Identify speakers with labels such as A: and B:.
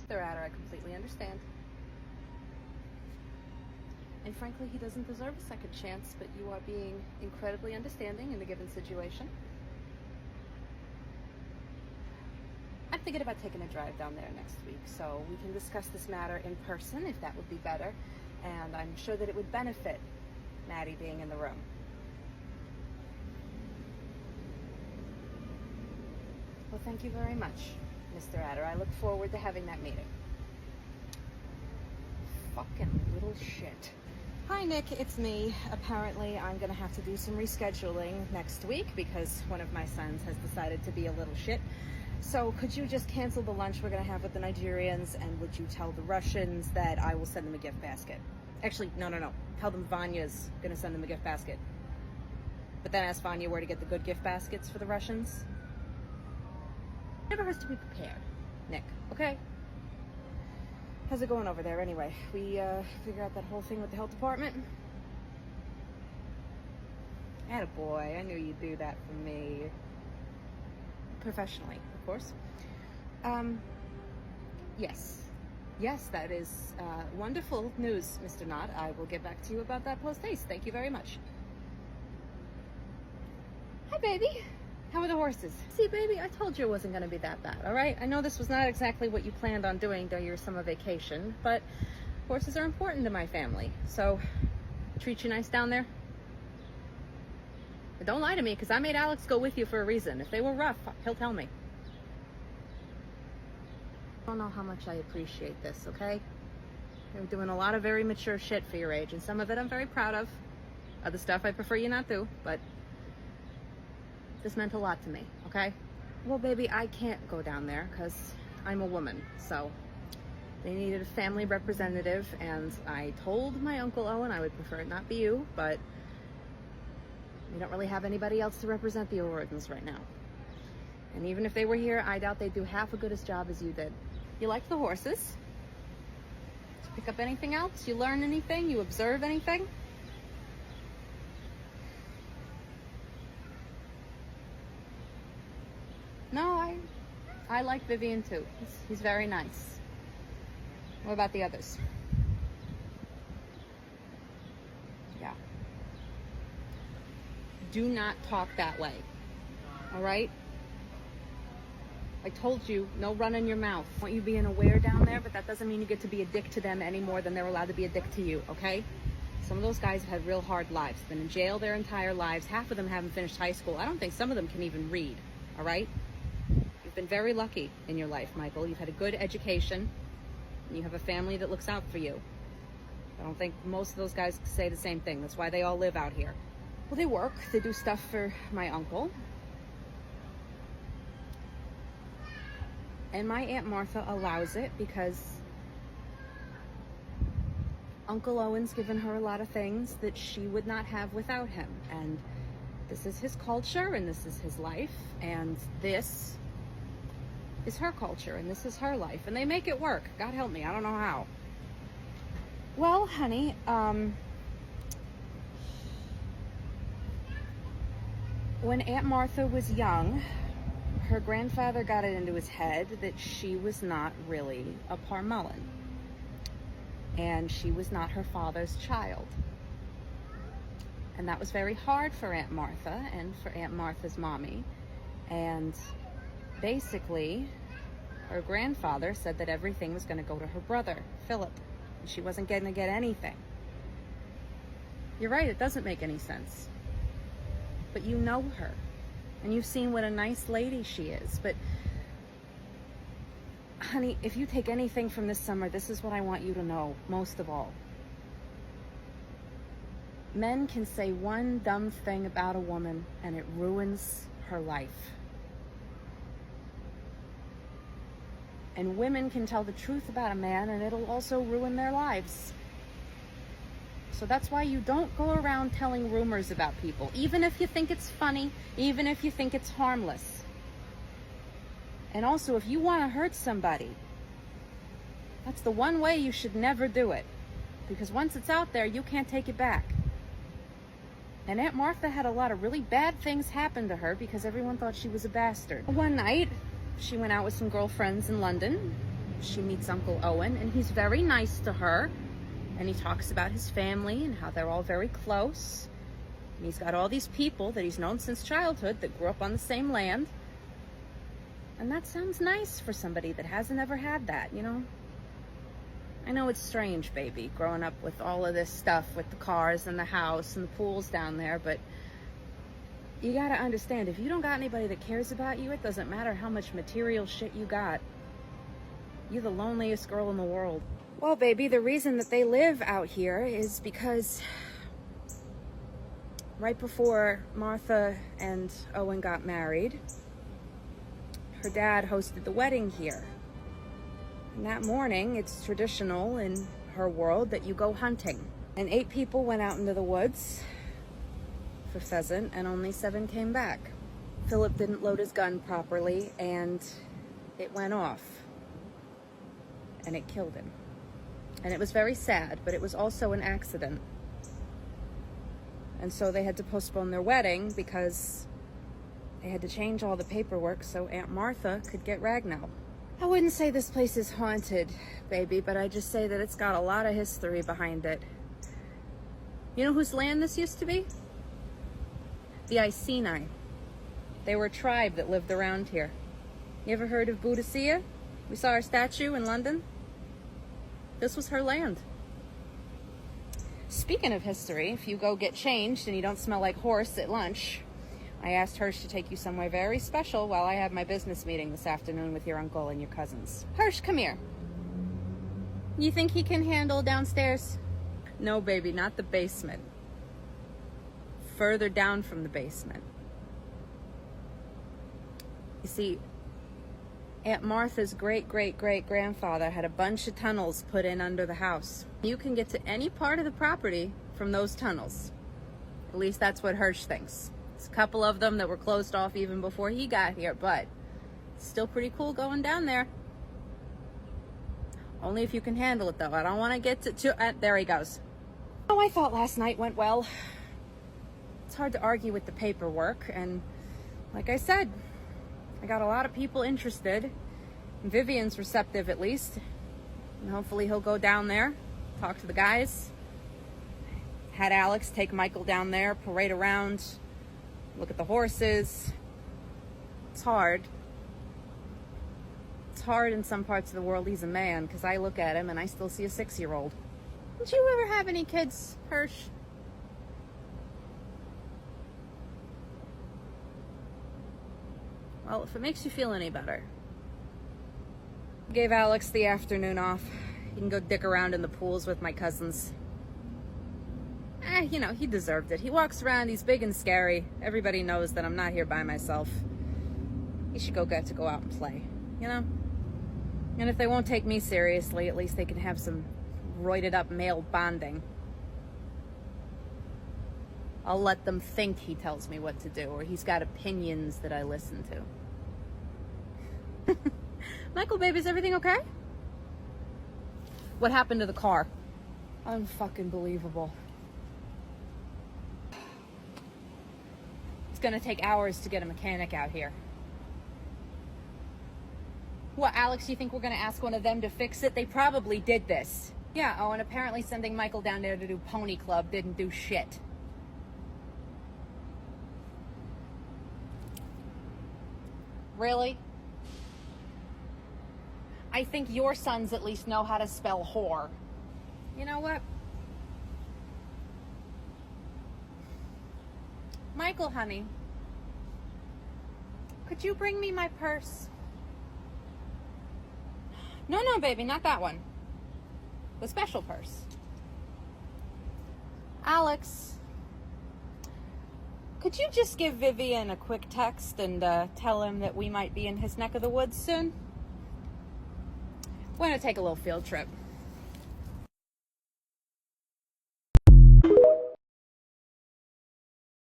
A: They're at her, I completely understand. And frankly, he doesn't deserve a second chance, but you are being incredibly understanding in the given situation. I'm thinking about taking a drive down there next week, so we can discuss this matter in person if that would be better. And I'm sure that it would benefit Maddie being in the room. Well, thank you very much, Mr. Adder. I look forward to having that meeting. Fucking little shit. Hi, Nick, it's me. Apparently, I'm gonna have to do some rescheduling next week because one of my sons has decided to be a little shit. So could you just cancel the lunch we're gonna have with the Nigerians, and would you tell the Russians that I will send them a gift basket? Actually, no. Tell them Vanya's gonna send them a gift basket. But then ask Vanya where to get the good gift baskets for the Russians. Never hurts to be prepared, Nick, okay? How's it going over there anyway? We figure out that whole thing with the health department? Attaboy, I knew you'd do that for me. Professionally, of course. Yes, that is wonderful news, Mr. Knott. I will get back to you about that post-haste. Thank you very much. Hi, baby. How are the horses? See, baby, I told you it wasn't going to be that bad, all right? I know this was not exactly what you planned on doing during your summer vacation, but horses are important to my family. So, treat you nice down there? But don't lie to me, because I made Alex go with you for a reason. If they were rough, he'll tell me. I don't know how much I appreciate this, okay? You're doing a lot of very mature shit for your age, and some of it I'm very proud of. Other stuff I prefer you not do, but this meant a lot to me, okay? Well, baby, I can't go down there because I'm a woman, so they needed a family representative, and I told my Uncle Owen I would prefer it not be you, but we don't really have anybody else to represent the O'Riordan's right now. And even if they were here, I doubt they'd do half as good a job as you did. You like the horses? Did you pick up anything else? You learn anything? You observe anything? No, I like Vivian too. He's very nice. What about the others? Yeah. Do not talk that way. All right? I told you, no running your mouth. I want you being aware down there, but that doesn't mean you get to be a dick to them any more than they're allowed to be a dick to you, okay? Some of those guys have had real hard lives. Been in jail their entire lives. Half of them haven't finished high school. I don't think some of them can even read, all right? You've been very lucky in your life, Michael. You've had a good education, and you have a family that looks out for you. I don't think most of those guys say the same thing. That's why they all live out here. Well, they work. They do stuff for my uncle. And my Aunt Martha allows it because Uncle Owen's given her a lot of things that she would not have without him. And this is his culture, and this is his life, and this is her culture, and this is her life. And they make it work. God help me, I don't know how. Well, honey, when Aunt Martha was young, her grandfather got it into his head that she was not really a Parmelin. And she was not her father's child. And that was very hard for Aunt Martha and for Aunt Martha's mommy. And basically, her grandfather said that everything was going to go to her brother, Philip. And she wasn't going to get anything. You're right, it doesn't make any sense. But you know her. And you've seen what a nice lady she is. But, honey, if you take anything from this summer, this is what I want you to know, most of all. Men can say one dumb thing about a woman, and it ruins her life. And women can tell the truth about a man, and it'll also ruin their lives. So that's why you don't go around telling rumors about people, even if you think it's funny, even if you think it's harmless. And also, if you want to hurt somebody, that's the one way you should never do it. Because once it's out there, you can't take it back. And Aunt Martha had a lot of really bad things happen to her because everyone thought she was a bastard. One night, she went out with some girlfriends in London, she meets Uncle Owen, and he's very nice to her. And he talks about his family and how they're all very close. And he's got all these people that he's known since childhood that grew up on the same land. And that sounds nice for somebody that hasn't ever had that, you know? I know it's strange, baby, growing up with all of this stuff with the cars and the house and the pools down there, but you gotta understand, if you don't got anybody that cares about you, it doesn't matter how much material shit you got. You're the loneliest girl in the world. Well, baby, the reason that they live out here is because right before Martha and Owen got married, her dad hosted the wedding here. And that morning, it's traditional in her world that you go hunting. And 8 people went out into the woods for pheasant, and only 7 came back. Philip didn't load his gun properly, and it went off. And it killed him. And it was very sad, but it was also an accident. And so they had to postpone their wedding because they had to change all the paperwork so Aunt Martha could get Ragnell. I wouldn't say this place is haunted, baby, but I just say that it's got a lot of history behind it. You know whose land this used to be? The Iceni. They were a tribe that lived around here. You ever heard of Boudicca? We saw her statue in London. This was her land. Speaking of history, if you go get changed and you don't smell like horse at lunch, I asked Hirsch to take you somewhere very special while I have my business meeting this afternoon with your uncle and your cousins. Hirsch, come here. You think he can handle downstairs? No, baby, not the basement. Further down from the basement. You see, Aunt Martha's great-great-great-grandfather had a bunch of tunnels put in under the house. You can get to any part of the property from those tunnels. At least that's what Hirsch thinks. There's a couple of them that were closed off even before he got here, but it's still pretty cool going down there. Only if you can handle it, though. I don't want to get to there he goes. Oh, I thought last night went well. It's hard to argue with the paperwork, and like I said, I got a lot of people interested. And Vivian's receptive, at least. And hopefully he'll go down there, talk to the guys. Had Alex take Michael down there, parade around, look at the horses. It's hard. It's hard in some parts of the world he's a man, because I look at him and I still see a 6-year-old. Did you ever have any kids, Hirsch? Well, if it makes you feel any better. Gave Alex the afternoon off. He can go dick around in the pools with my cousins. You know, he deserved it. He walks around, he's big and scary. Everybody knows that I'm not here by myself. He should get to go out and play, you know? And if they won't take me seriously, at least they can have some roided up male bonding. I'll let them think he tells me what to do, or he's got opinions that I listen to. Michael, baby, is everything okay? What happened to the car? Unfucking believable. It's gonna take hours to get a mechanic out here. What, Alex, you think we're gonna ask one of them to fix it? They probably did this. Yeah, oh, and apparently sending Michael down there to do Pony Club didn't do shit. Really? I think your sons at least know how to spell whore. You know what? Michael, honey, could you bring me my purse? No, baby, not that one. The special purse. Alex, could you just give Vivian a quick text and tell him that we might be in his neck of the woods soon? We're gonna take a little field trip.